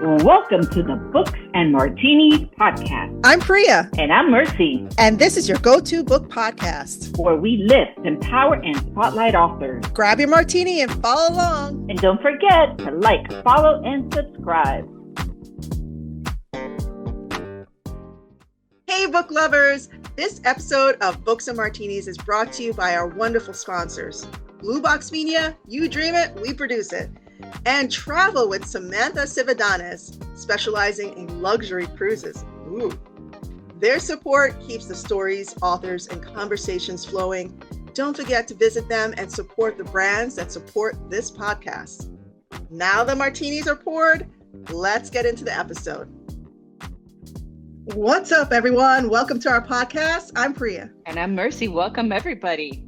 Welcome to the Books and Martinis podcast. I'm Priya. And I'm Mercy. And this is your go-to book podcast, where we lift, empower, and spotlight authors. Grab your martini and follow along. And don't forget to like, follow, and subscribe. Hey, book lovers. This episode of Books and Martinis is brought to you by our wonderful sponsors. Blue Box Media, you dream it, we produce it. And Travel with Samantha Cividanes, specializing in luxury cruises. Ooh. Their support keeps the stories, authors, and conversations flowing. Don't forget to visit them and support the brands that support this podcast. Now the martinis are poured, let's get into the episode. What's up, everyone? Welcome to our podcast. I'm Priya. And I'm Mercy. Welcome, everybody.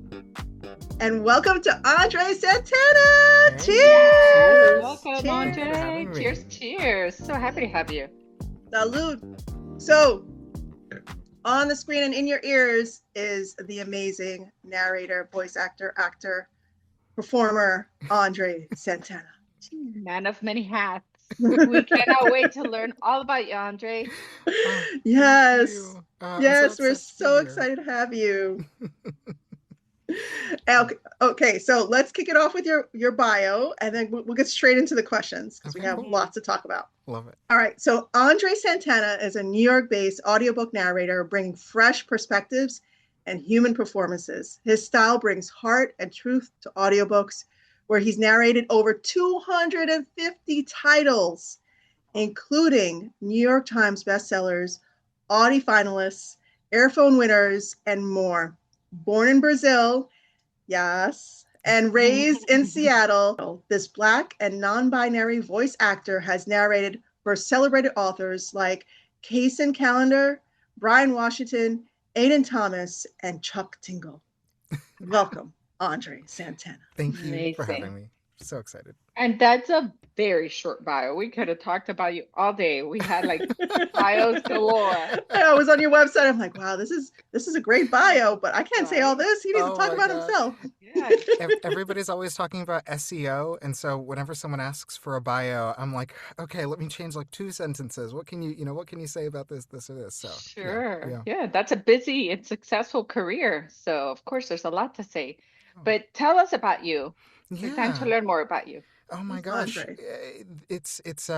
And welcome to Andre Santana. Hey. Cheers! Welcome, Cheers. Andre. Cheers, cheers. So happy to have you. Salud. So, on the screen and in your ears is the amazing narrator, voice actor, performer, Andre Santana. Man of many hats. We cannot wait to learn all about you, Andre. Yes. Yes, we're so excited to have you. Okay, so let's kick it off with your bio, and then we'll get straight into the questions because we have lots to talk about. Love it. All right, so Andre Santana is a New York-based audiobook narrator bringing fresh perspectives and human performances. His style brings heart and truth to audiobooks, where he's narrated over 250 titles, including New York Times bestsellers, Audie finalists, Airphone winners, and more. Born in Brazil, yes, and raised in Seattle, this Black and non-binary voice actor has narrated for celebrated authors like Kaysen Callender, Brian Washington, Aidan Thomas, and Chuck Tingle. Welcome, Andre Santana. Thank you Amazing. for having me. So excited. And that's a very short bio. We could have talked about you all day. We had like bios galore. I was on your website. I'm like, wow, this is a great bio, but I can't say all this. He needs to talk about himself. Yeah. Everybody's always talking about SEO, and so whenever someone asks for a bio, I'm like, okay, let me change like 2 sentences. What can you say about this, or this? So Sure. Yeah, that's a busy and successful career. So of course there's a lot to say. But tell us about you. It's time to learn more about you. Oh my gosh, it's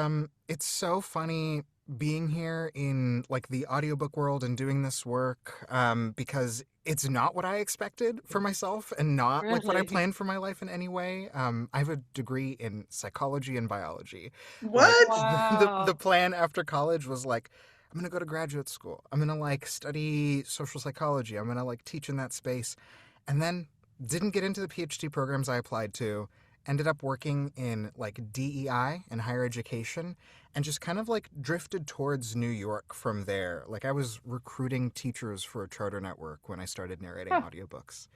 so funny being here in like the audiobook world and doing this work because it's not what I expected for myself and not like what I planned for my life in any way. I have a degree in psychology and biology. What? Wow. The plan after college was like, I'm going to go to graduate school. I'm going to like study social psychology. I'm going to like teach in that space. And then didn't get into the PhD programs I applied to. Ended up working in like DEI and higher education and just kind of like drifted towards New York from there. Like I was recruiting teachers for a charter network when I started narrating audiobooks.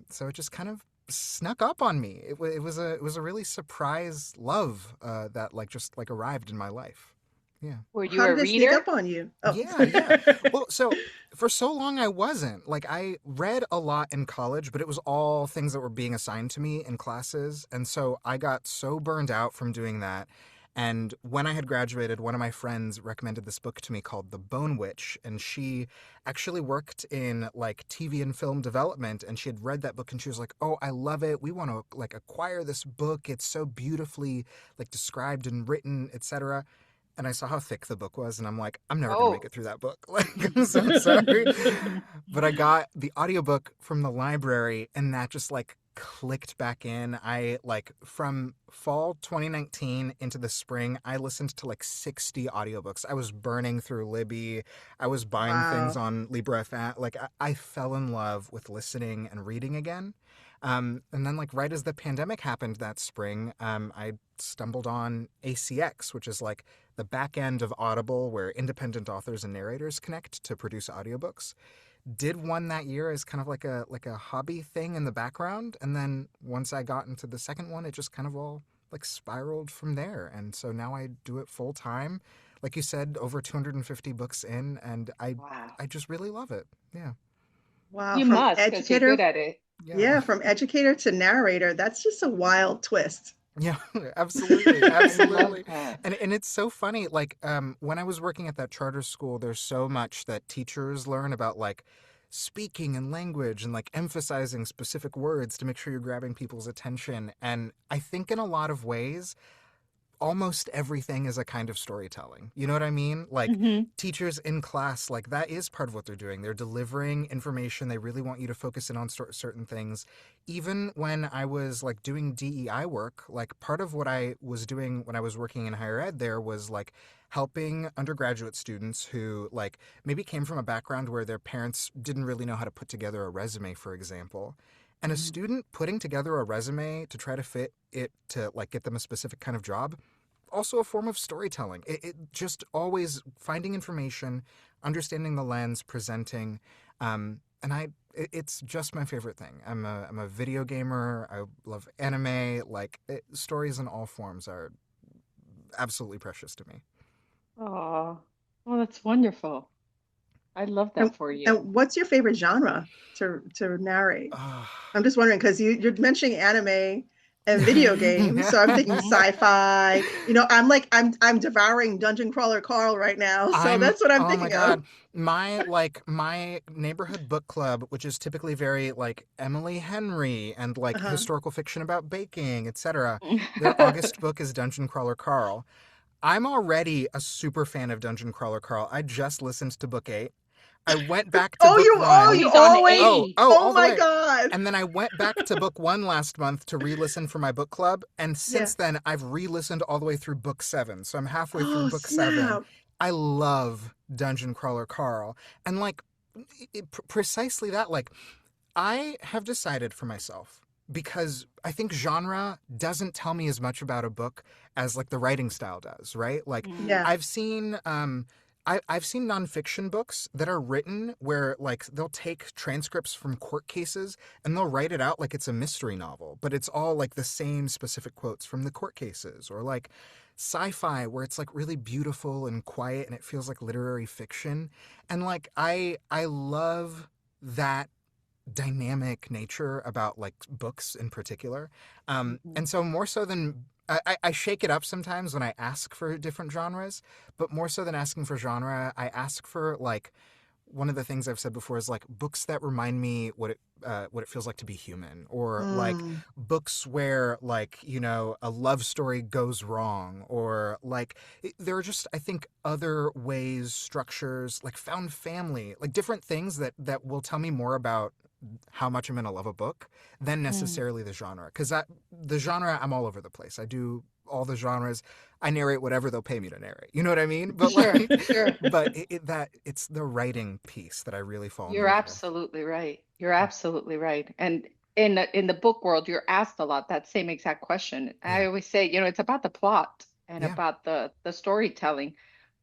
So it just kind of snuck up on me. It was a really surprise love that like just like arrived in my life. Yeah. Were you How a did it reader? sneak up on you? Oh. Yeah. Well, so for so long I wasn't. Like I read a lot in college, but it was all things that were being assigned to me in classes. And so I got so burned out from doing that. And when I had graduated, one of my friends recommended this book to me called The Bone Witch. And she actually worked in like TV and film development. And she had read that book and she was like, oh, I love it. We want to like acquire this book. It's so beautifully like described and written, etc. And I saw how thick the book was, and I'm like, I'm never going to make it through that book. Like, I'm so sorry. But I got the audiobook from the library, and that just, like, clicked back in. I, like, from fall 2019 into the spring, I listened to, like, 60 audiobooks. I was burning through Libby. I was buying things on Libra.fm. Like, I fell in love with listening and reading again. And then, like, right as the pandemic happened that spring, I stumbled on ACX, which is, like, the back end of Audible, where independent authors and narrators connect to produce audiobooks. Did one that year as kind of like a hobby thing in the background, and then once I got into the second one, it just kind of all like spiraled from there. And so now I do it full time. Like you said, over 250 books in, and I just really love it. Yeah. Wow. You from must, because you're good at it. Yeah, from educator to narrator. That's just a wild twist. Yeah, absolutely, I love absolutely. that. And it's so funny, like when I was working at that charter school, there's so much that teachers learn about like speaking and language and like emphasizing specific words to make sure you're grabbing people's attention. And I think in a lot of ways, almost everything is a kind of storytelling. You know what I mean? Like Hmm. teachers in class, like that is part of what they're doing. They're delivering information. They really want you to focus in on certain things. Even when I was like doing DEI work, like part of what I was doing when I was working in higher ed there was like helping undergraduate students who like maybe came from a background where their parents didn't really know how to put together a resume, for example. And a student putting together a resume to try to fit it to like get them a specific kind of job, also a form of storytelling. It just always finding information, understanding the lens, presenting, and it's just my favorite thing. I'm a video gamer. I love anime. Like stories in all forms are absolutely precious to me. Oh, well, that's wonderful. I love And that for you. and what's your favorite genre to narrate? Ah. I'm just wondering because you're mentioning anime and video games, so I'm thinking sci-fi. You know, I'm devouring Dungeon Crawler Carl right now, so I'm that's what I'm oh my thinking of. god. My neighborhood book club, which is typically very like Emily Henry and like Uh-huh. historical fiction about baking, etc. Their August book is Dungeon Crawler Carl. I'm already a super fan of Dungeon Crawler Carl. I just listened to book 8. I went back to book Oh, 1. You he's on always, eight. oh All the my way. God. And then I went back to book 1 last month to re-listen for my book club, and Yeah. since then I've re-listened all the way through book 7. So I'm halfway through Oh, book 7. snap. I love Dungeon Crawler Carl. And like precisely that, like I have decided for myself, because I think genre doesn't tell me as much about a book as like the writing style does, right? Like Mm, Yeah. I've seen I've seen nonfiction books that are written where like they'll take transcripts from court cases and they'll write it out like it's a mystery novel, but it's all like the same specific quotes from the court cases. Or like sci-fi where it's like really beautiful and quiet and it feels like literary fiction. And like I love that dynamic nature about like books in particular. mhm. And so more so than I shake it up sometimes when I ask for different genres, but more so than asking for genre, I ask for like one of the things I've said before is like books that remind me what it feels like to be human, or like Mm. books where like a love story goes wrong, or like there are just I think other ways, structures, like found family, like different things that will tell me more about how much I'm gonna love a book than Mm. necessarily the genre. Because the genre, I'm all over the place. I do all the genres. I narrate whatever they'll pay me to narrate. You know what I mean? But Sure, like, sure. but that it's the writing piece that I really fall in You're love with. absolutely right. You're absolutely right. And in the book world, you're asked a lot that same exact question. Yeah, I always say, it's about the plot and yeah, about the storytelling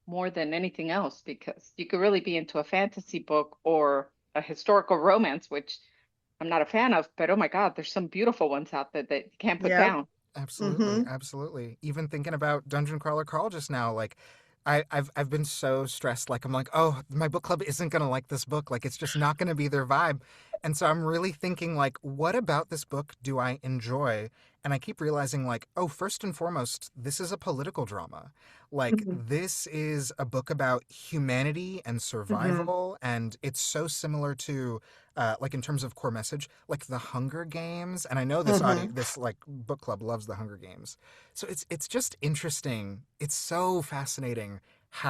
more than anything else, because you could really be into a fantasy book or a historical romance, which I'm not a fan of, but oh my God, there's some beautiful ones out there that you can't put Yep. down. absolutely, Mm-hmm. absolutely. Even thinking about Dungeon Crawler Carl just now, like. I've been so stressed. Like I'm like, oh, my book club isn't gonna like this book. Like it's just not gonna be their vibe. And so I'm really thinking like, what about this book do I enjoy? And I keep realizing like, oh, first and foremost, this is a political drama. Like Mm-hmm. this is a book about humanity and Mm-hmm. survival, and it's so similar to like in terms of core message, like the Hunger Games. And I know Mm-hmm. this like book club loves the Hunger Games. So it's just interesting. It's so fascinating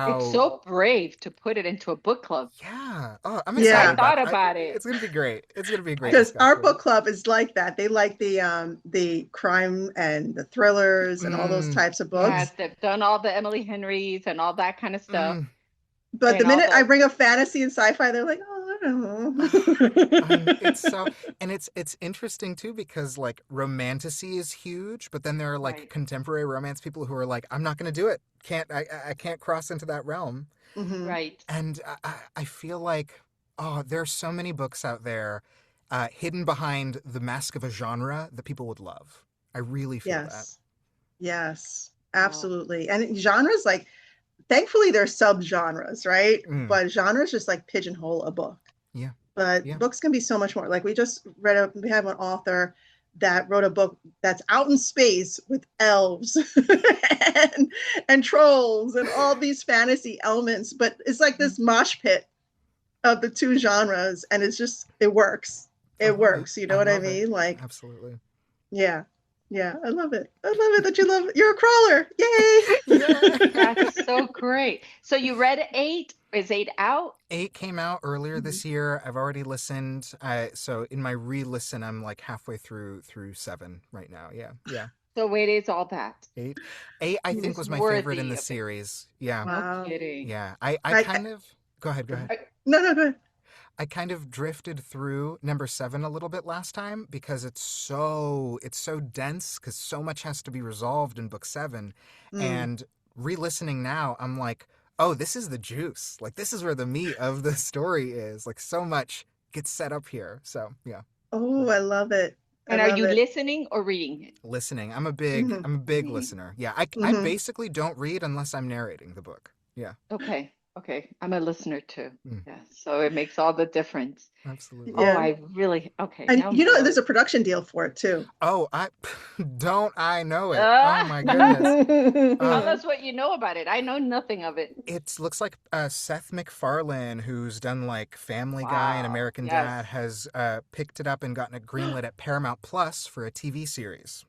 It's how so brave to put it into a book club yeah. Oh, I'm because I excited Yeah. about thought that. about it. It's gonna be great. It's gonna be a great I Because our book discussion. club is like that. They like the crime and the thrillers and all those Mm, types of mm, books. Yes, they've done all the Emily Henrys and all that kind of stuff, mm. But the and all minute I the bring up fantasy and sci-fi, they're like, oh, I don't It's know. so, and it's interesting too because like romantasy is huge, but then there are like right, contemporary romance people who are like, I'm not gonna do it. I can't cross into that realm. Hmm. right. And I feel like, oh, there are so many books out there hidden behind the mask of a genre that people would love. I really feel that. Yes. Yes. Oh, Absolutely. And genres like thankfully there's subgenres, right? Mm, But genres just like pigeonhole a book. yeah, But yeah. books can be so much more. Like we have an author. that wrote a book that's out in space with elves and trolls and all these fantasy elements, but it's like this mosh pit of the two genres, and it works. It works. You know what I mean? Like, absolutely. Yeah. Yeah. I love it. I love it that you're a crawler. Yay. That's so great. So you read 8? Is 8 out? 8 came out earlier this year. I've already listened. So in my re-listen, I'm like halfway through 7 right now. Yeah. Yeah. So wait, is all that? 8 I think was my favorite in the series. Yeah. Wow. No kidding. Yeah. I kind of go ahead. No, go ahead. I kind of drifted through number 7 a little bit last time because it's so dense, because so much has to be resolved in book 7. And re-listening now, I'm like, oh, this is the juice. Like, this is where the meat of the story is. Like, so much gets set up here. So yeah. Oh, I love it. And are you listening or reading it? Listening. I'm a big listener. Yeah. I basically don't read unless I'm narrating the book. Yeah. Okay. I'm a listener too. Yeah. So it makes all the difference. Absolutely. Yeah. Oh, I really, okay. And there's a production deal for it too. Oh, don't I know it? Oh my goodness. Tell us what you know about it. I know nothing of it. It looks like Seth MacFarlane, who's done like Family Guy and American Dad, has picked it up and gotten it greenlit at Paramount Plus for a TV series.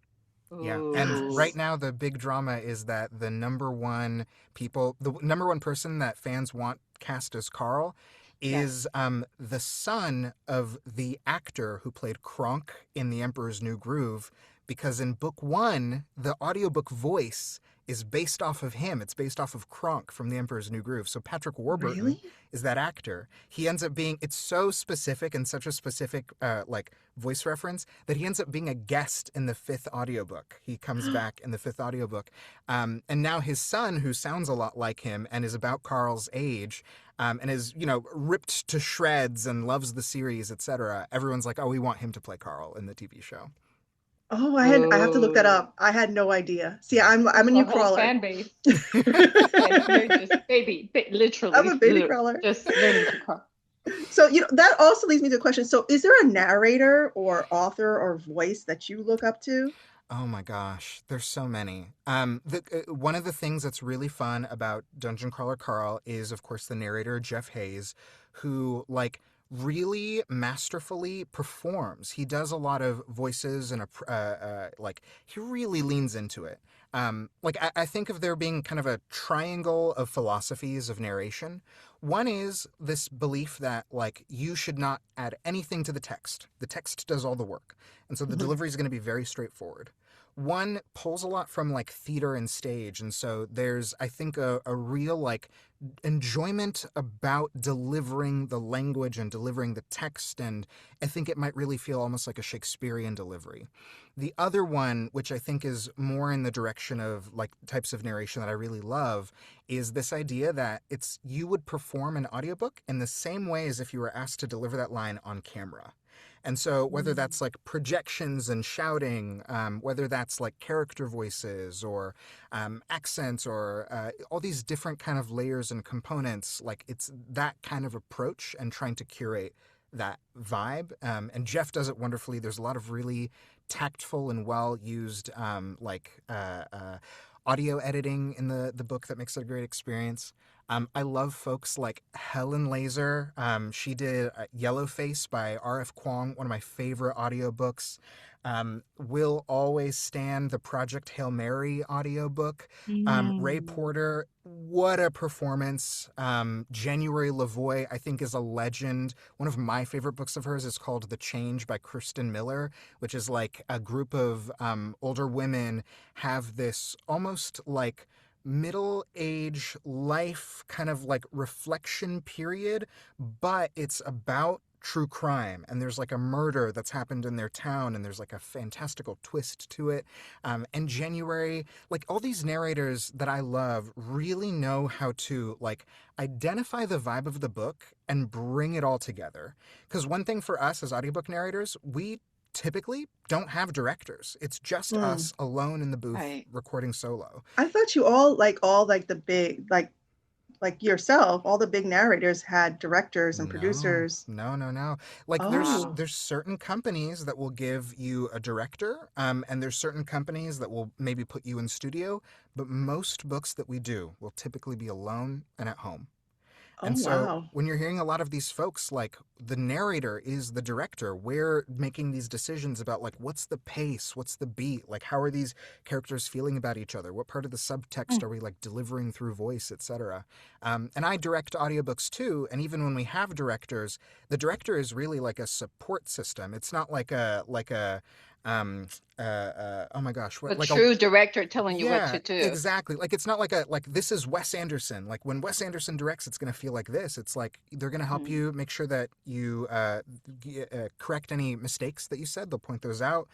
Yeah, and right now the big drama is that the number one person that fans want cast as Carl is the son of the actor who played Kronk in The Emperor's New Groove, because in book 1, the audiobook voice is based off of him. It's based off of Kronk from The Emperor's New Groove. So Patrick Warburton is that actor. He ends up being, it's so specific and such a specific like voice reference that he ends up being a guest in the 5th audiobook. He comes back in the 5th audiobook. And now his son, who sounds a lot like him and is about Carl's age, and is, ripped to shreds and loves the series, etc. Everyone's like, oh, we want him to play Carl in the TV show. Oh, I have to look that up. I had no idea. See, I'm a new crawler. Fan base. You're just literally. I'm a baby crawler. Just learning to crawl. So, that also leads me to a question. So, is there a narrator or author or voice that you look up to? Oh my gosh, there's so many. One of the things that's really fun about Dungeon Crawler Carl is, of course, the narrator, Jeff Hayes, who, really masterfully performs. He does a lot of voices and he really leans into it. I think of there being kind of a triangle of philosophies of narration. One is this belief that you should not add anything to the text. The text does all the work. And so the delivery is going to be very straightforward. One pulls a lot from theater and stage, and so there's, I think, a real enjoyment about delivering the language and delivering the text, and I think it might really feel almost like a Shakespearean delivery. The other one, which I think is more in the direction of types of narration that I really love, is this idea that you would perform an audiobook in the same way as if you were asked to deliver that line on camera. And so whether that's projections and shouting, whether that's character voices or accents or all these different kind of layers and components, it's that kind of approach and trying to curate that vibe. And Jeff does it wonderfully. There's a lot of really tactful and well-used audio editing in the book that makes it a great experience. I love folks like Helen Laser. She did Yellowface by R.F. Kuang, one of my favorite audiobooks. Will Always Stand, the Project Hail Mary audiobook. Ray Porter, what a performance. January Lavoie, I think, is a legend. One of my favorite books of hers is called The Change by Kirsten Miller, which is a group of older women have this almost middle-age life kind of reflection period, but it's about true crime, and there's a murder that's happened in their town, and there's a fantastical twist to it. And January, all these narrators that I love really know how to identify the vibe of the book and bring it all together. Because one thing for us as audiobook narrators, we typically don't have directors. It's just us alone in the booth recording solo. I thought you all the big like yourself, all the big narrators had directors and No, producers. no. Like Oh, there's certain companies that will give you a director, and there's certain companies that will maybe put you in studio, but most books that we do will typically be alone and at home. oh, And so wow. when you're hearing a lot of these folks, like the narrator is the director, we're making these decisions about like what's the pace, what's the beat, like how are these characters feeling about each other, what part of the subtext are we like delivering through voice, etc. And I direct audiobooks too, and even when we have directors, the director is really like a support system. It's not like a um oh my gosh, A what like a true director telling you what yeah, to do. exactly. Like it's not like a like this is Wes Anderson. Like when Wes Anderson directs, it's going to feel like this. It's like they're going to help Mhm. you make sure that you correct any mistakes that you said. They'll point those out.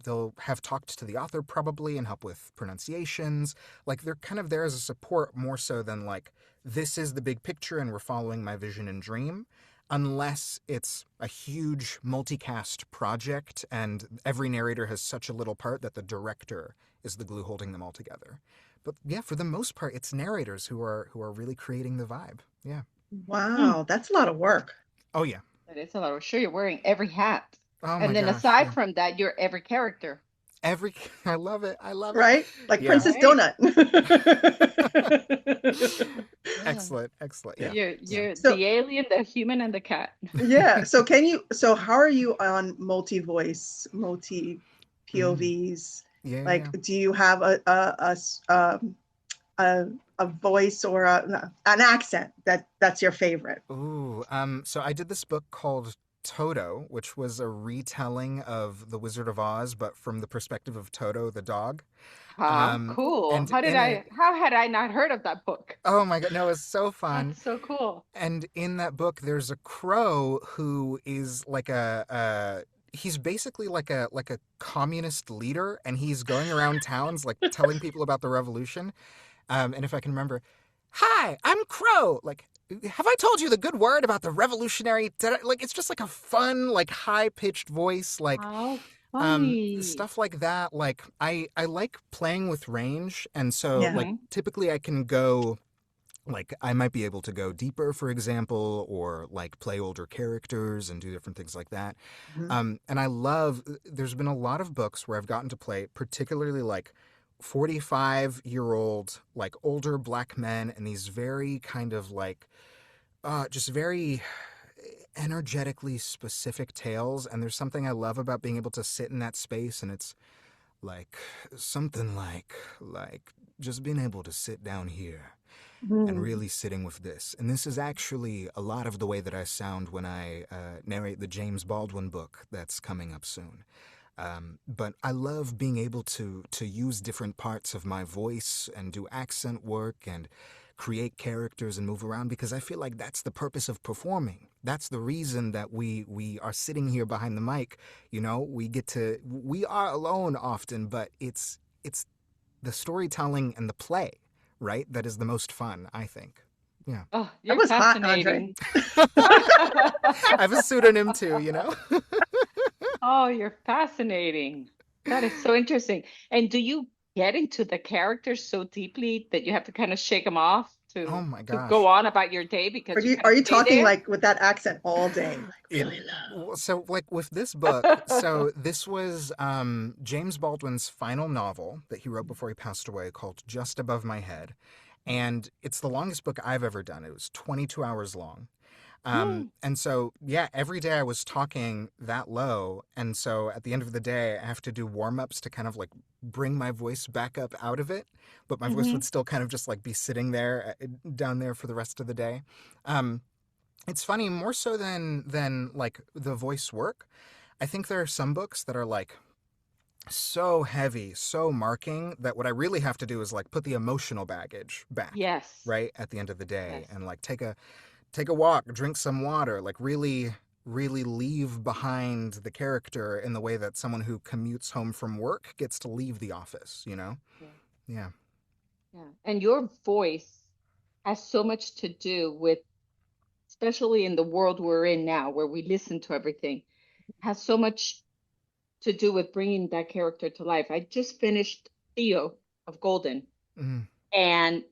They'll have talked to the author probably and help with pronunciations. Like they're kind of there as a support more so than like this is the big picture and we're following my vision and dream. Unless it's a huge multicast project and every narrator has such a little part that the director is the glue holding them all together. But yeah, for the most part, it's narrators who are really creating the vibe. Yeah. Mm. Wow, that's a lot of work. Oh yeah. That is a lot. I'm sure you're wearing every hat. Oh my And then gosh. aside Yeah. from that, you're every character, Every I love it. I love it. Right? Like Yeah. Princess right? Donut. Yeah. Excellent. Excellent. Yeah. Yeah. Yeah. You're So, the alien, the human, and the cat. yeah. So how are you on multi-voice, multi Mm. POVs? Yeah. Like, Yeah. do you have a, a voice or an accent that's your favorite? Ooh. So I did this book called Toto, which was a retelling of The Wizard of Oz, but from the perspective of Toto the dog. Huh? Cool. And in it, How had I not heard of that book? oh my god, no, it's so fun. That's so cool. And in that book, there's a crow who is like he's basically like a communist leader, and he's going around towns like telling people about the revolution. And if I can remember, hi, I'm Crow. Like, have I told you the good word about the revolutionary? Like, it's just like a fun, like high pitched voice, like How funny. stuff like that. Like, I like playing with range, and so Yeah. like Hmm. typically I can go like I might be able to go deeper, for example, or like play older characters and do different things like that. Mhm. And I love. There's been a lot of books where I've gotten to play, particularly like 45-year-old, like older black men, and these very kind of like, just very energetically specific tales. And there's something I love about being able to sit in that space, and it's like something like just being able to sit down here and Mhm. really sitting with this. And this is actually a lot of the way that I sound when I narrate the James Baldwin book that's coming up soon. But I love being able to use different parts of my voice and do accent work and create characters and move around because I feel like that's the purpose of performing. That's the reason that we are sitting here behind the mic. You know, we are alone often, but it's the storytelling and the play, right? That is the most fun, I think. Yeah. Oh, That you're was hot, Andre. fascinating. I have a pseudonym too, you know? Oh, you're fascinating. That is so interesting. And do you get into the characters so deeply that you have to kind of shake them off Oh my to go gosh. on about your day Are because you you kind are of you stay talking there? like with that accent all day? Like It really low. so like with this book, so this was James Baldwin's final novel that he wrote before he passed away called Just Above My Head. And it's the longest book I've ever done. It was 22 hours long. Hmm. And so, yeah, every day I was talking that low. And so at the end of the day, I have to do warm ups to kind of like bring my voice back up out of it. But my voice would Hmm. still kind of just like be sitting there down there for the rest of the day. Um, it's funny, more so than like the voice work. I think there are some books that are like so heavy, so marking that what I really have to do is like put the emotional baggage back, Yes. right? At the end of the day Yes. and like take a walk, drink some water, like really leave behind the character in the way that someone who commutes home from work gets to leave the office, you know? Yeah. Yeah. Yeah. And your voice has so much to do with, especially in the world we're in now, where we listen to everything, has so much to do with bringing that character to life. I just finished Theo of Golden, Mm. and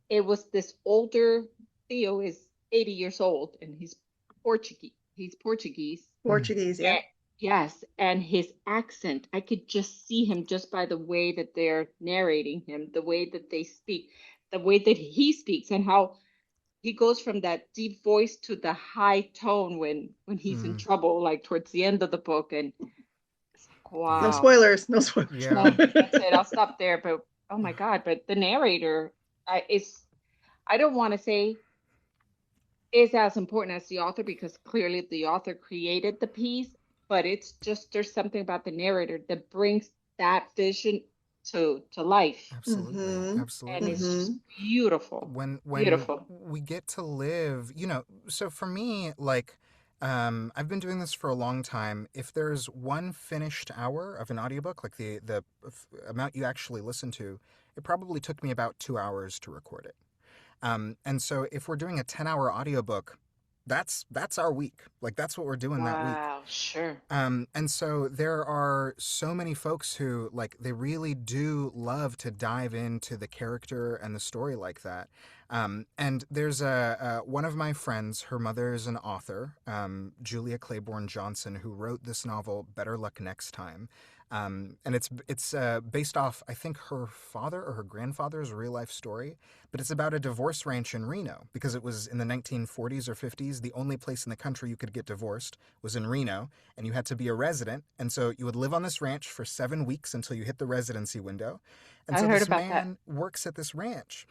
it was this older Theo is 80 years old and he's Portuguese. He's Portuguese. Mm. Portuguese, yeah. And, yes, and his accent, I could just see him just by the way that they're narrating him, the way that they speak, the way that he speaks, and how he goes from that deep voice to the high tone when he's in Mm. trouble, like towards the end of the book. And it's like, No Yeah. wow. spoilers. No spoilers. Yeah. That's it. I'll stop there. But oh my God, but the narrator I don't want to say is as important as the author because clearly the author created the piece, but it's just there's something about the narrator that brings that vision to life. Absolutely. Mm-hmm. And Absolutely. it's just Mm-hmm. beautiful. When Beautiful. we get to live, so for me, like, I've been doing this for a long time. If there's one finished hour of an audiobook, like the amount you actually listen to, it probably took me about 2 hours to record it. And so if we're doing a 10-hour audiobook, that's our week. Like that's what we're doing that week. Wow, sure. And so there are so many folks who like they really do love to dive into the character and the story like that. And there's one of my friends, her mother is an author, Julia Claiborne Johnson, who wrote this novel Better Luck Next Time. And it's based off, I think, her father or her grandfather's real life story, but it's about a divorce ranch in Reno because it was in the 1940s or 50s. The only place in the country you could get divorced was in Reno, and you had to be a resident. And so you would live on this ranch for 7 weeks until you hit the residency window. And I so heard this about that. man works at this ranch,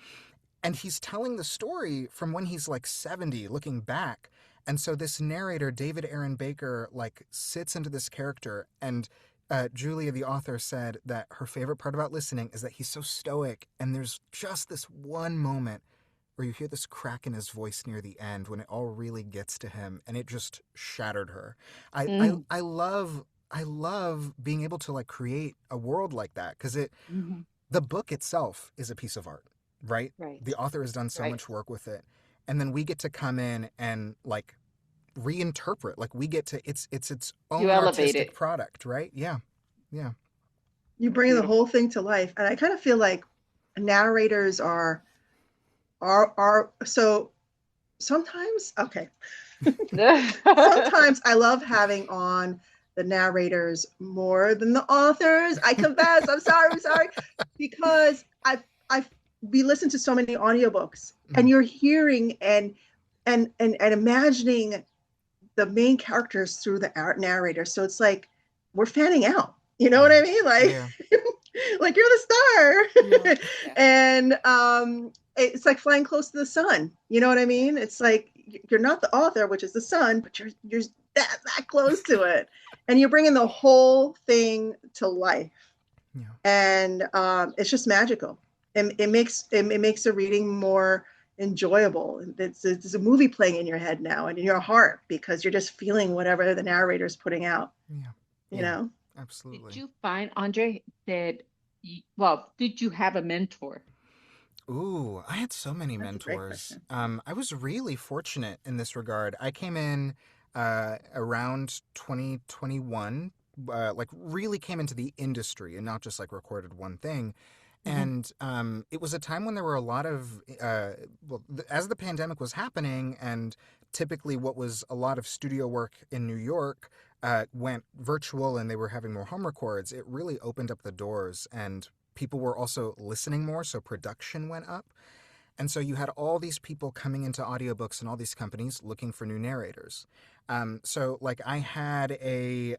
and he's telling the story from when he's like 70, looking back. And so this narrator, David Aaron Baker, like sits into this character and Julia, the author, said that her favorite part about listening is that he's so stoic, and there's just this one moment where you hear this crack in his voice near the end when it all really gets to him, and it just shattered her. I I, Mm. I love being able to like create a world like that because Hmm. the book itself is a piece of art, right? Right, The author has done so right. much work with it, and then we get to come in and like reinterpret. Like we get to it's You own elevate artistic it. product, right? Yeah, yeah. You bring the whole Beautiful. thing to life, and I kind of feel like narrators are so sometimes okay. Sometimes I love having on the narrators more than the authors. I confess. I'm sorry. I'm sorry. Because I've we listen to so many audiobooks and Mhm. you're hearing and imagining the main characters through the narrator. So it's like we're fanning out. You know what Yeah, I mean? Like yeah, like you're the yeah. star. Yeah. And it's like flying close to the sun. You know what I mean? It's like you're not the author, which is the sun, but you're that close to it, and you're bringing the whole thing to life, Yeah. and it's just magical. It makes the reading more enjoyable. It's a movie playing in your head now and in your heart because you're just feeling whatever the narrator's putting out. Yeah, You yeah, know. Did absolutely. you find, Andre, that well, did you have a mentor? Ooh, I had so many That's a great mentors. question. I was really fortunate in this regard. I came in around 2021, like really came into the industry and not just like recorded one thing. Hmm. And it was a time when there were a lot of, as the pandemic was happening, and typically what was a lot of studio work in New York went virtual and they were having more home records, it really opened up the doors and people were also listening more, so production went up. And so you had all these people coming into audiobooks and all these companies looking for new narrators. So, like, I had a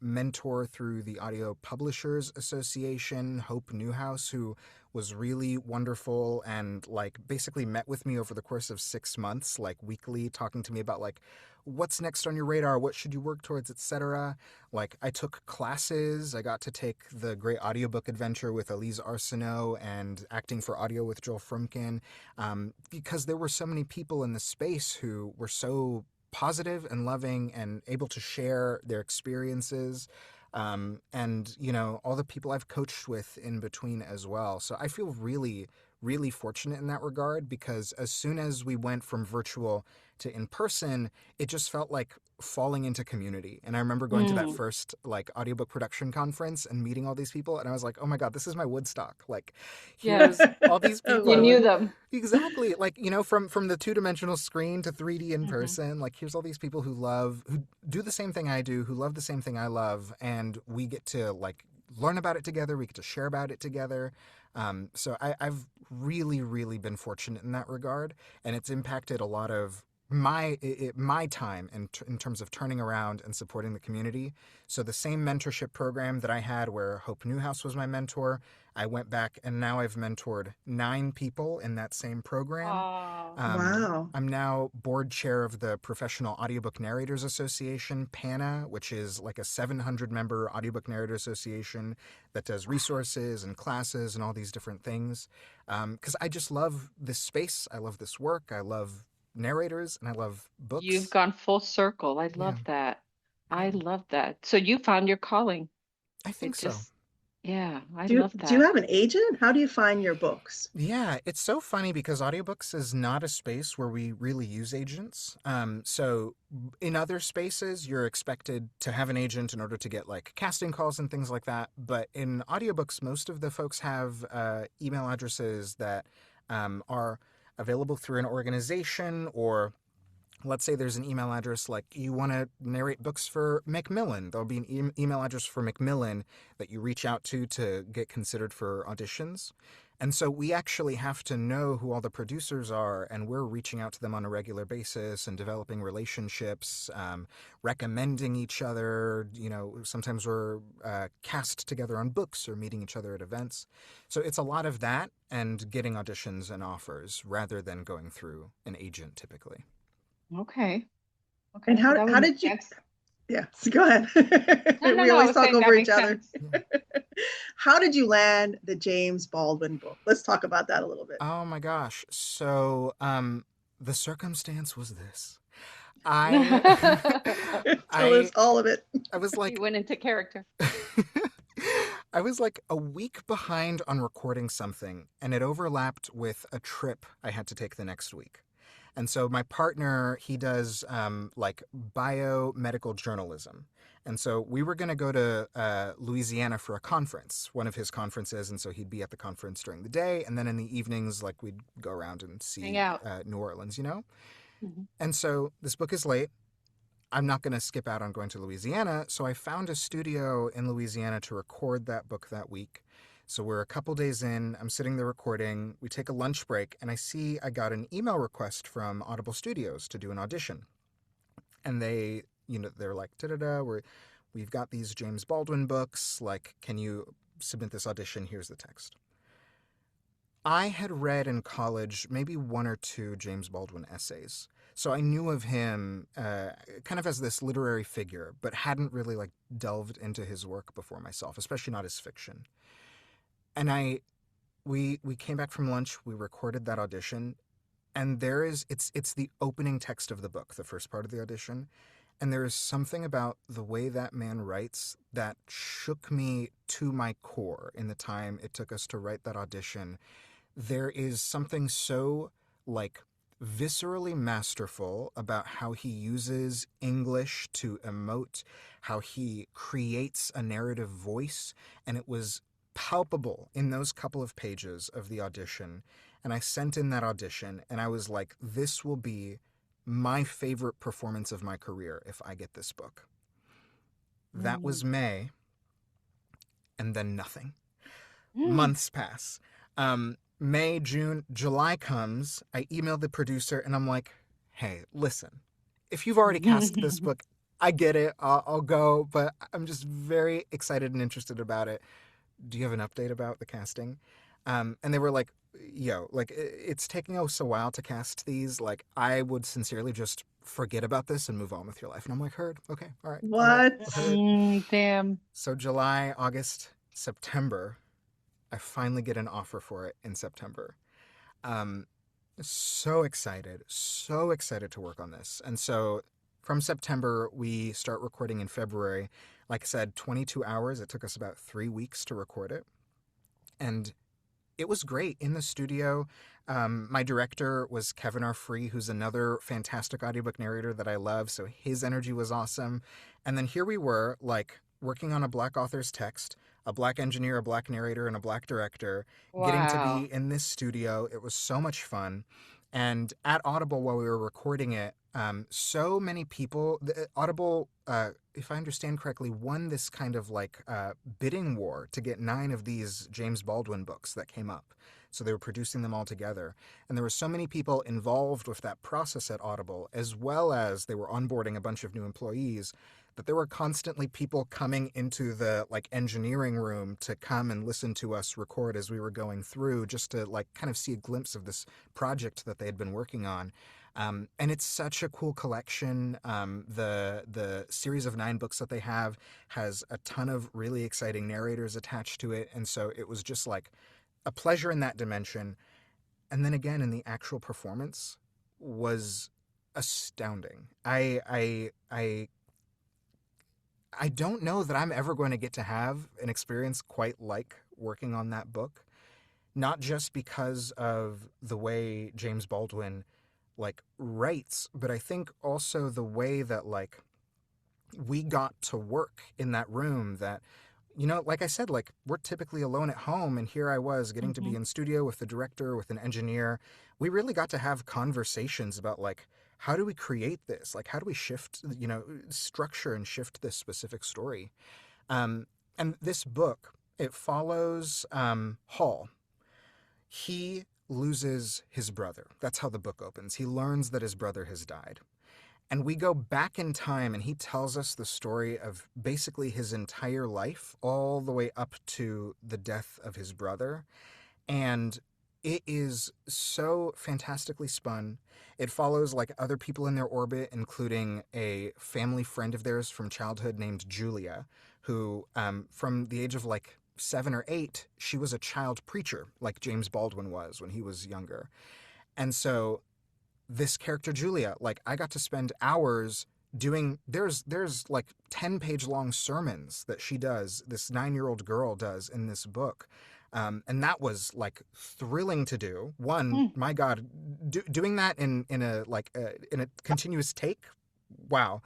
mentor through the Audio Publishers Association, Hope Newhouse, who was really wonderful and, like, basically met with me over the course of 6 months, like, weekly, talking to me about, like, what's next on your radar, what should you work towards, etc. Like, I took classes. I got to take the Great Audiobook Adventure with Elise Arsenault and Acting for Audio with Joel Frumkin, because there were so many people in the space who were so positive and loving and able to share their experiences. And, all the people I've coached with in between as well. So I feel really, really fortunate in that regard because as soon as we went from virtual to in person, it just felt like falling into community. And I remember going to that Mm. first like audiobook production conference and meeting all these people, and I was like, oh my God, this is my Woodstock. Like, Yeah, here's all these I you people. love knew it. them. Exactly. Like, from the two-dimensional screen to 3D in Hmm. person, like here's all these people who do the same thing I do, who love the same thing I love, and we get to like learn about it together, we get to share about it together. So I've really, really been fortunate in that regard, and it's impacted a lot of my time in terms of turning around and supporting the community. So the same mentorship program that I had where Hope Newhouse was my mentor, I went back and now I've mentored 9 people in that same program. Oh, Wow. I'm now board chair of the Professional Audiobook Narrators Association, PANA, which is like a 700-member audiobook narrator association that does resources and classes and all these different things. Because I just love this space. I love this work. I love narrators and I love you've books. gone full circle. I Yeah, love that. I yeah. love that. So you found your calling. I think It so. just, yeah, I Do you, love do you that. have an agent? How do you find your books? Yeah, it's so funny because audiobooks is not a space where we really use agents. So in other spaces, you're expected to have an agent in order to get like casting calls and things like that. But in audiobooks, most of the folks have email addresses that are available through an organization, or let's say there's an email address like you want to narrate books for Macmillan. There'll be an email address for Macmillan that you reach out to get considered for auditions. And so we actually have to know who all the producers are, and we're reaching out to them on a regular basis and developing relationships, recommending each other. Sometimes we're cast together on books or meeting each other at events. So it's a lot of that and getting auditions and offers rather than going through an agent typically. Okay. And Okay. Well, that would how make did you? sense. Yeah, so go ahead. No, no, We no. I always was talk saying that over each makes other. sense. How did you land the James Baldwin book? Let's talk about that a little bit. Oh my gosh. So, the circumstance was this. I, Tell us I, all of it. I was You like, went into character. I was like a week behind on recording something, and it overlapped with a trip I had to take the next week. And so my partner, he does like biomedical journalism. And so we were going to go to Louisiana for a conference, one of his conferences. And so he'd be at the conference during the day. And then in the evenings, like we'd go around and Hang see out. New Orleans. Mhm. And so this book is late. I'm not going to skip out on going to Louisiana. So I found a studio in Louisiana to record that book that week. So we're a couple days in. I'm sitting there recording. We take a lunch break, and I see I got an email request from Audible Studios to do an audition. And they're like, da da da, we've got these James Baldwin books. Like, can you submit this audition? Here's the text. I had read in college maybe 1 or 2 James Baldwin essays. So I knew of him kind of as this literary figure, but hadn't really like delved into his work before myself, especially not his fiction. And we came back from lunch, we recorded that audition, and it's the opening text of the book, the first part of the audition. And there is something about the way that man writes that shook me to my core in the time it took us to write that audition. There is something so like viscerally masterful about how he uses English to emote, how he creates a narrative voice, and it was palpable in those couple of pages of the audition. And I sent in that audition and I was like, this will be my favorite performance of my career if I get this book. That was Mm. May, and then nothing. Mm. Months pass. May, June, July comes. I email the producer and I'm like, hey, listen, if you've already cast this book, I get it. I'll go, but I'm just very excited and interested about it. Do you have an update about the casting? And they were like, yo, like, it's taking us a while to cast these. Like, I would sincerely just forget about this and move on with your life. And I'm like, heard. Okay. All right. All right. What? Heard. Damn. So July, August, September, I finally get an offer for it in September. Um, so excited to work on this. And so from September, we start recording in February. Like I said, 22 hours. It took us about 3 weeks to record it. And It was great in the studio. My director was Kevin R. Free, who's another fantastic audiobook narrator that I love. So his energy was awesome. And then here we were, like, working on a Black author's text, a Black engineer, a Black narrator, and a Black director, getting to Wow. be in this studio. It was so much fun. And at Audible, while we were recording it, so many people, Audible, if I understand correctly, won this kind of like bidding war to get 9 of these James Baldwin books that came up. So they were producing them all together. And there were so many people involved with that process at Audible, as well as they were onboarding a bunch of new employees, that there were constantly people coming into the like engineering room to come and listen to us record as we were going through, just to like kind of see a glimpse of this project that they had been working on. And it's such a cool collection. The series of 9 books that they have has a ton of really exciting narrators attached to it, and so it was just like a pleasure in that dimension. And then again, in the actual performance, was astounding. I don't know that I'm ever going to get to have an experience quite like working on that book. Not just because of the way James Baldwin like writes, but I think also the way that like we got to work in that room. That, you know, like I said, like we're typically alone at home, and here I was getting to be Mm-hmm. in studio with the director, with an engineer. We really got to have conversations about like, how do we create this? Like, how do we shift, you know, structure and shift this specific story? Um, and this book, it follows Hall. He loses his brother. That's how the book opens. He learns that his brother has died. And we go back in time, and he tells us the story of basically his entire life, all the way up to the death of his brother. And it is so fantastically spun. It follows like other people in their orbit, including a family friend of theirs from childhood named Julia, who, from the age of like 7 or 8, she was a child preacher, like James Baldwin was when he was younger. And so this character Julia, like I got to spend hours doing, there's like 10-page long sermons that she does, this 9-year-old girl does in this book. And that was like thrilling to do. One, Mm. my God, doing that in a like in a continuous take, wow,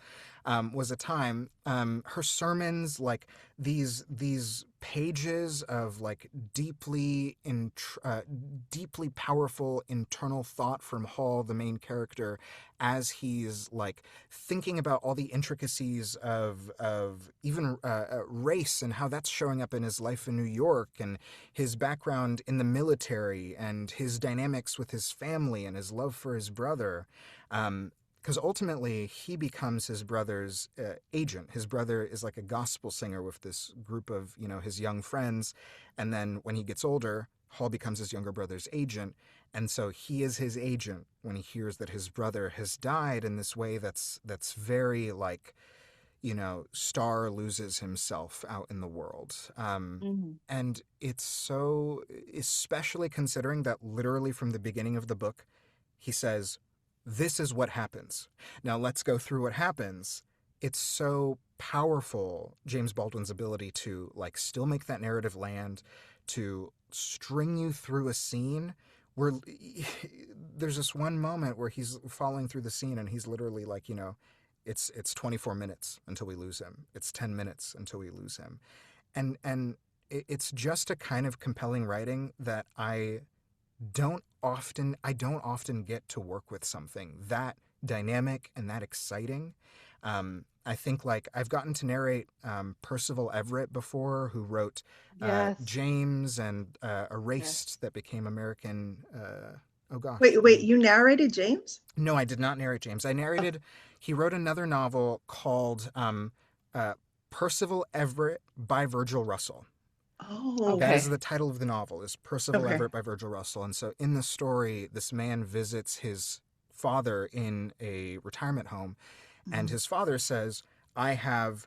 was a time. Her sermons, like these pages of like deeply powerful internal thought from Hall, the main character, as he's like thinking about all the intricacies of even race and how that's showing up in his life in New York, and his background in the military, and his dynamics with his family, and his love for his brother. Because ultimately he becomes his brother's agent. His brother is like a gospel singer with this group of, you know, his young friends, and then when he gets older, Hall becomes his younger brother's agent, and so he is his agent when he hears that his brother has died in this way that's very like, you know, Star loses himself out in the world. Mm-hmm. And it's so, especially considering that literally from the beginning of the book, he says, this is what happens. Now let's go through what happens. It's so powerful, James Baldwin's ability to like still make that narrative land, to string you through a scene where there's this one moment where he's following through the scene, and he's literally like, you know, it's 24 minutes until we lose him. It's 10 minutes until we lose him. And it's just a kind of compelling writing that I don't often get to work with something that dynamic and that exciting. I think like I've gotten to narrate Percival Everett before, who wrote Yes. James and Yes. Erased, that became American. Oh gosh. Wait, you narrated James? No, I did not narrate James. I Oh, narrated. He wrote another novel called Percival Everett by Virgil Russell. oh, That is Okay. the title of the novel, is Percival okay. Everett by Virgil Russell. And so in the story, this man visits his father in a retirement home, and Mhm. his father says, I have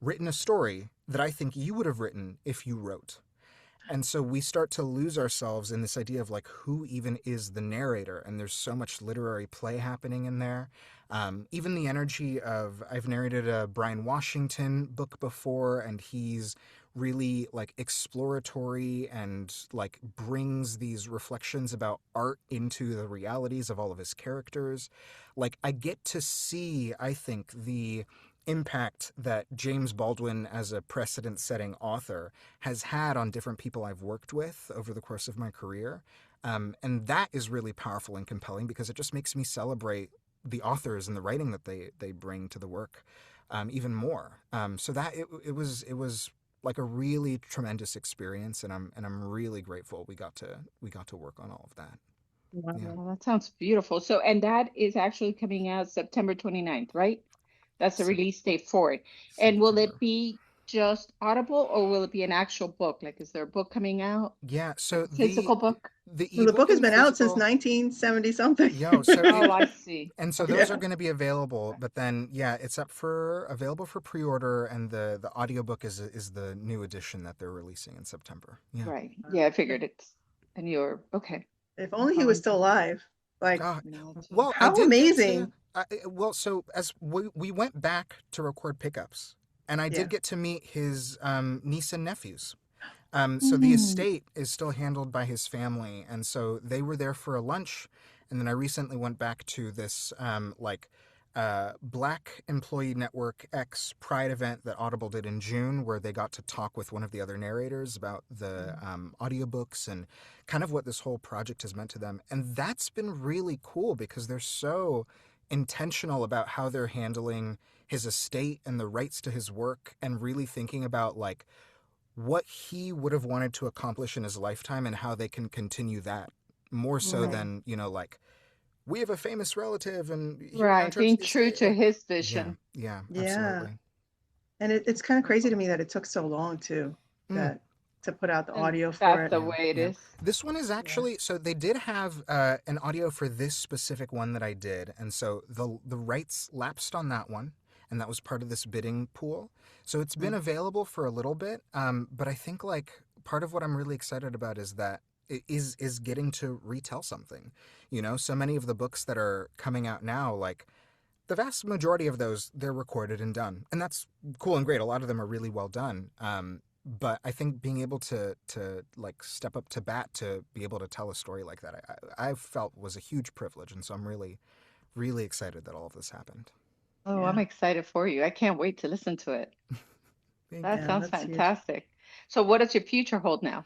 written a story that I think you would have written if you wrote. And so we start to lose ourselves in this idea of like, who even is the narrator? And there's so much literary play happening in there. Even the energy of, I've narrated a Brian Washington book before, and he's really like exploratory and like brings these reflections about art into the realities of all of his characters. Like I get to see, I think, the impact that James Baldwin as a precedent-setting author has had on different people I've worked with over the course of my career. And that is really powerful and compelling because it just makes me celebrate the authors and the writing that they bring to the work even more. So that it was like a really tremendous experience, and I'm really grateful we got to work on all of that. Yeah. Wow. Well, that sounds beautiful. So, and that is actually coming out September 29th, right? That's the Sep- release date for it. And will it September. be just Audible or will it be an actual book? Like, is there a book coming out? Yeah. Like So a physical book? the Well, the book ebook has and been out since physical. 1970 something. Yo, so Oh, I see. and so those are Yeah. going to be available, but then yeah, it's available for pre-order, and the audiobook is the new edition that they're releasing in September. Yeah. Right. Yeah, I figured it's, and you're okay. If No only he was problem. still alive. Like, Uh, Imagine. well, I how did get to. amazing. Well, so as we went back to record pickups, and I Yeah. did get to meet his niece and nephews. So the Mm, estate is still handled by his family, and so they were there for a lunch. And then I recently went back to this Black Employee Network X Pride event that Audible did in June, where they got to talk with one of the other narrators about the audiobooks and kind of what this whole project has meant to them. And that's been really cool because they're so intentional about how they're handling his estate and the rights to his work, and really thinking about like what he would have wanted to accomplish in his lifetime and how they can continue that more so right. than, like, we have a famous relative and here are now Right. terms of Being the true estate. to Like, his yeah, vision. yeah, Yeah. absolutely. And it's kind of crazy to me that it took so long too, Mm, that to put out the And audio for that's it. the yeah, way it yeah. is. This one is Yeah. actually, so they did have an audio for this specific one that I did, and so the rights lapsed on that one, and that was part of this bidding pool. So it's been Mm. available for a little bit, but I think like part of what I'm really excited about is that is getting to retell something. So many of the books that are coming out now, like the vast majority of those, they're recorded and done, and that's cool and great. A lot of them are really well done. But I think being able to like step up to bat to be able to tell a story like that, I felt was a huge privilege, and so I'm really really excited that all of this happened. Oh, I'm Yeah. excited for you. I can't wait to listen to it. Thank That you. Yeah, sounds that's huge. fantastic. So, what does your future hold now?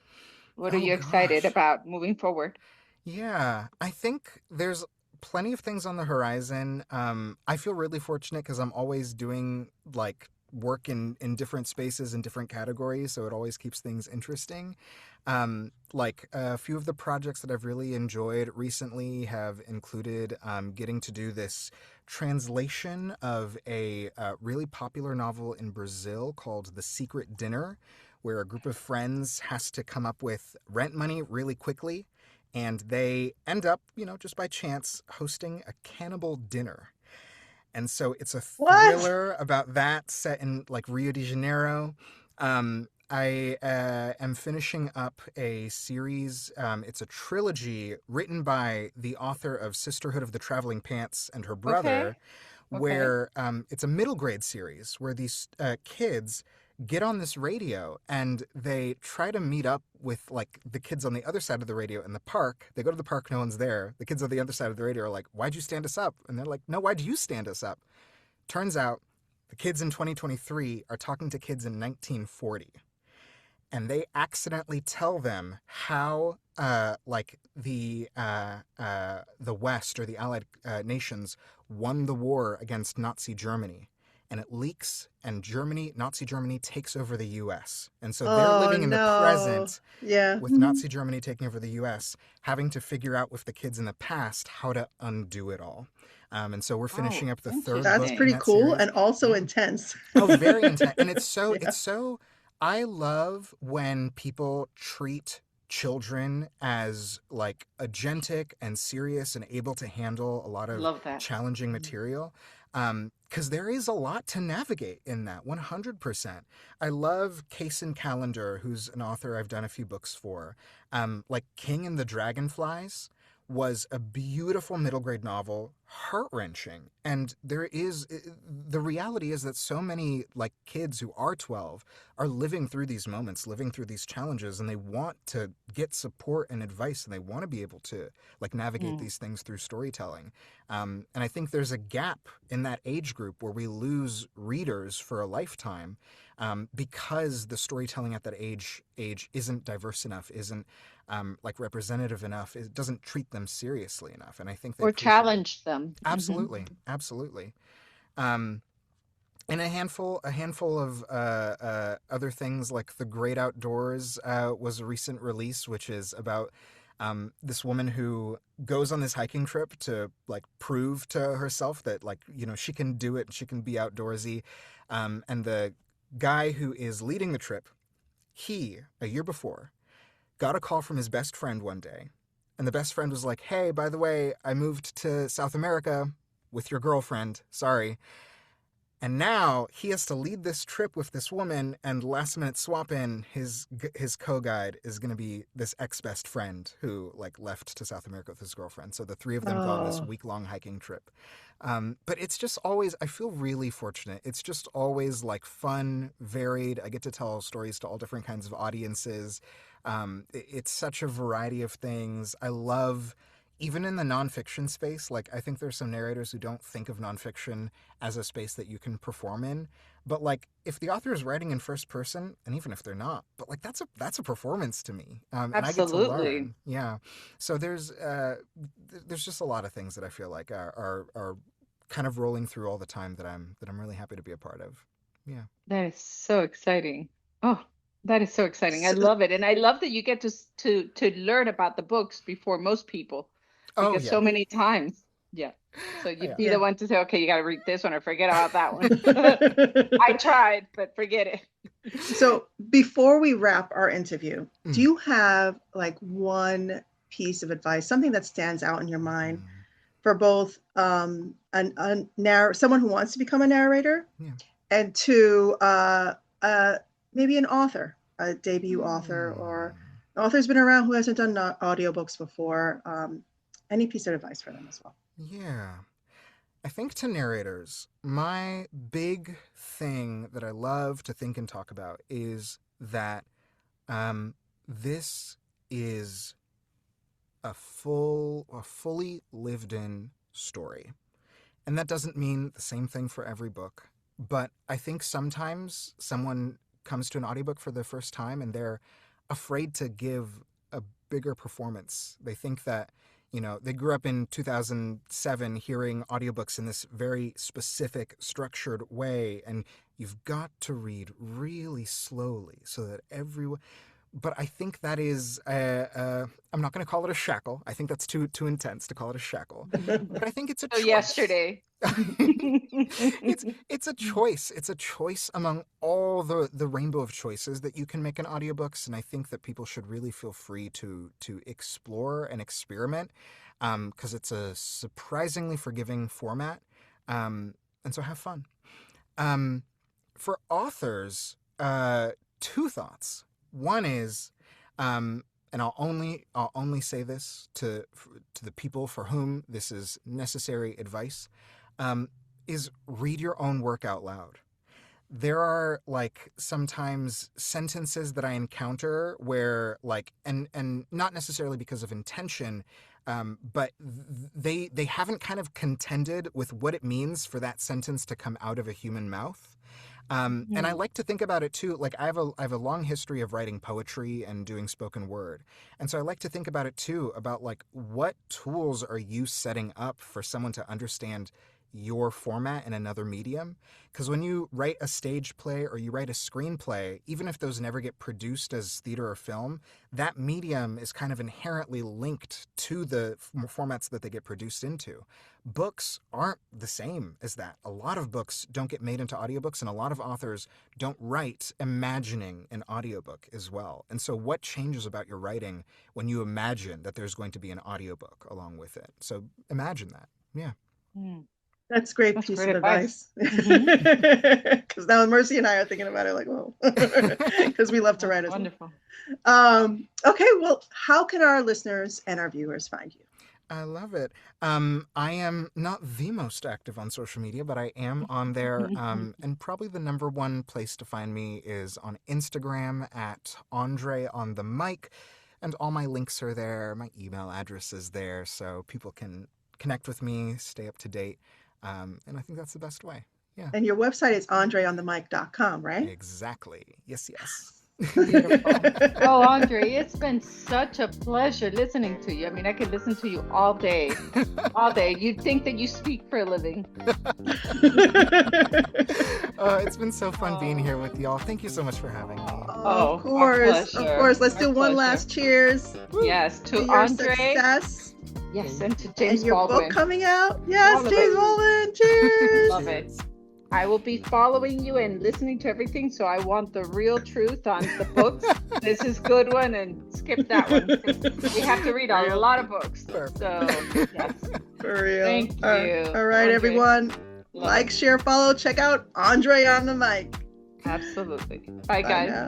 What are Oh you excited gosh. about moving forward? Yeah, I think there's plenty of things on the horizon. I feel really fortunate because I'm always doing like work in different spaces and different categories, so it always keeps things interesting. Like a few of the projects that I've really enjoyed recently have included getting to do this translation of a really popular novel in Brazil called The Secret Dinner, where a group of friends has to come up with rent money really quickly, and they end up, just by chance, hosting a cannibal dinner. And so it's a What? thriller about that set in like Rio de Janeiro. I am finishing up a series. It's a trilogy written by the author of Sisterhood of the Traveling Pants and her Okay. brother, Okay. where it's a middle grade series where these kids get on this radio and they try to meet up with like the kids on the other side of the radio in the park. They go to the park, no one's there. The kids on the other side of the radio are like, "Why'd you stand us up?" And they're like, "No, why'd you stand us up?" Turns out the kids in 2023 are talking to kids in 1940, and they accidentally tell them how like the West or the Allied nations won the war against Nazi Germany, and it leaks, and Nazi Germany takes over the U.S. And so they're Oh living in the no. present Yeah. with Nazi Germany taking over the U.S., having to figure out with the kids in the past how to undo it all. And so we're Oh, finishing up the third That's book in interesting. pretty that cool series. and also Yeah. intense. Oh, very intense. And it's so, Yeah. I love when people treat children as like agentic and serious and able to handle a lot of Love that. challenging material. Because there is a lot to navigate in that, 100%. I love Kaysen Callender, who's an author I've done a few books for. Like King and the Dragonflies was a beautiful middle grade novel, heart-wrenching. And the reality is that so many like kids who are 12 are living through these moments, living through these challenges, and they want to get support and advice, and they want to be able to like navigate these things through storytelling. And I think there's a gap in that age group where we lose readers for a lifetime, because the storytelling at that age isn't diverse enough, isn't like representative enough. It doesn't treat them seriously enough, and I think they Or appreciate it. challenge them. Absolutely, absolutely. And a handful of other things, like The Great Outdoors was a recent release, which is about this woman who goes on this hiking trip to like prove to herself that like, you know, she can do it, she can be outdoorsy. And the guy who is leading the trip, a year before, got a call from his best friend one day. And the best friend was like, hey, by the way, I moved to South America with your girlfriend. Sorry. And now he has to lead this trip with this woman, and last minute swap in, his co-guide is going to be this ex-best friend who like left to South America with his girlfriend. So the three of them go on this week-long hiking trip. But it's just always, I feel really fortunate. It's just always like fun, varied. I get to tell stories to all different kinds of audiences. It's such a variety of things. I love, even in the nonfiction space, like I think there's some narrators who don't think of nonfiction as a space that you can perform in. But like if the author is writing in first person, and even if they're not, but like that's a performance to me. And I get to learn. Yeah. So there's just a lot of things that I feel like are kind of rolling through all the time that I'm really happy to be a part of. Yeah. That is so exciting. Oh, that is so exciting. I love it. And I love that you get to learn about the books before most people. Because so many times, so you'd be the one to say, okay, you got to read this one or forget about that one. I tried, but forget it. So before we wrap our interview, do you have like one piece of advice, something that stands out in your mind for both someone who wants to become a narrator and to maybe an author, a debut author, or an author who's been around who hasn't done audiobooks before? Any piece of advice for them as well? Yeah. I think to narrators, my big thing that I love to think and talk about is that this is a fully lived in story. And that doesn't mean the same thing for every book. But I think sometimes someone comes to an audiobook for the first time and they're afraid to give a bigger performance. They think that, you know, they grew up in 2007 hearing audiobooks in this very specific, structured way, and you've got to read really slowly so that everyone... But I think that is, I'm not going to call it a shackle. I think that's too intense to call it a shackle. But I think it's a choice. Yesterday. It's a choice. It's a choice among all the rainbow of choices that you can make in audiobooks. And I think that people should really feel free to explore and experiment, because it's a surprisingly forgiving format. And so have fun. For authors, two thoughts. One is, and I'll only say this to the people for whom this is necessary advice, is read your own work out loud. There are like sometimes sentences that I encounter where like, and not necessarily because of intention, but they haven't kind of contended with what it means for that sentence to come out of a human mouth. And I like to think about it too. Like I have a long history of writing poetry and doing spoken word. And so I like to think about it too, about like what tools are you setting up for someone to understand your format in another medium? Because when you write a stage play or you write a screenplay, even if those never get produced as theater or film, that medium is kind of inherently linked to the formats that they get produced into. Books aren't the same as that. A lot of books don't get made into audiobooks, and a lot of authors don't write imagining an audiobook as well. And so what changes about your writing when you imagine that there's going to be an audiobook along with it? So imagine that. Yeah. That's great piece of advice. Because now Mercy and I are thinking about it like, whoa, because we love to write as wonderful. well. Okay, well, how can our listeners and our viewers find you? I love it. I am not the most active on social media, but I am on there. And probably the number one place to find me is on Instagram at Andre on the mic. And all my links are there. My email address is there. So people can connect with me, stay up to date. And I think that's the best way. Yeah. And your website is andreonthemic.com, right? Exactly. Yes, yes. Beautiful. Oh, Andre, it's been such a pleasure listening to you. I mean, I could listen to you all day, all day. You'd think that you speak for a living. It's been so fun being here with y'all. Thank you so much for having me. Oh, of course, of course. Let's do one last cheers. Yes, to your Andre. Success. Yes, and to James and your Baldwin. book coming out. Yes, James Baldwin. Cheers. Love it. I will be following you and listening to everything, so I want the real truth on the books. This is good one, and skip that one. We have to read a lot of books. Perfect. So, yes. For real. Thank you. All right, Andre. everyone. Like, share, follow. Check out Andre on the mic. Absolutely. Bye, guys. Now.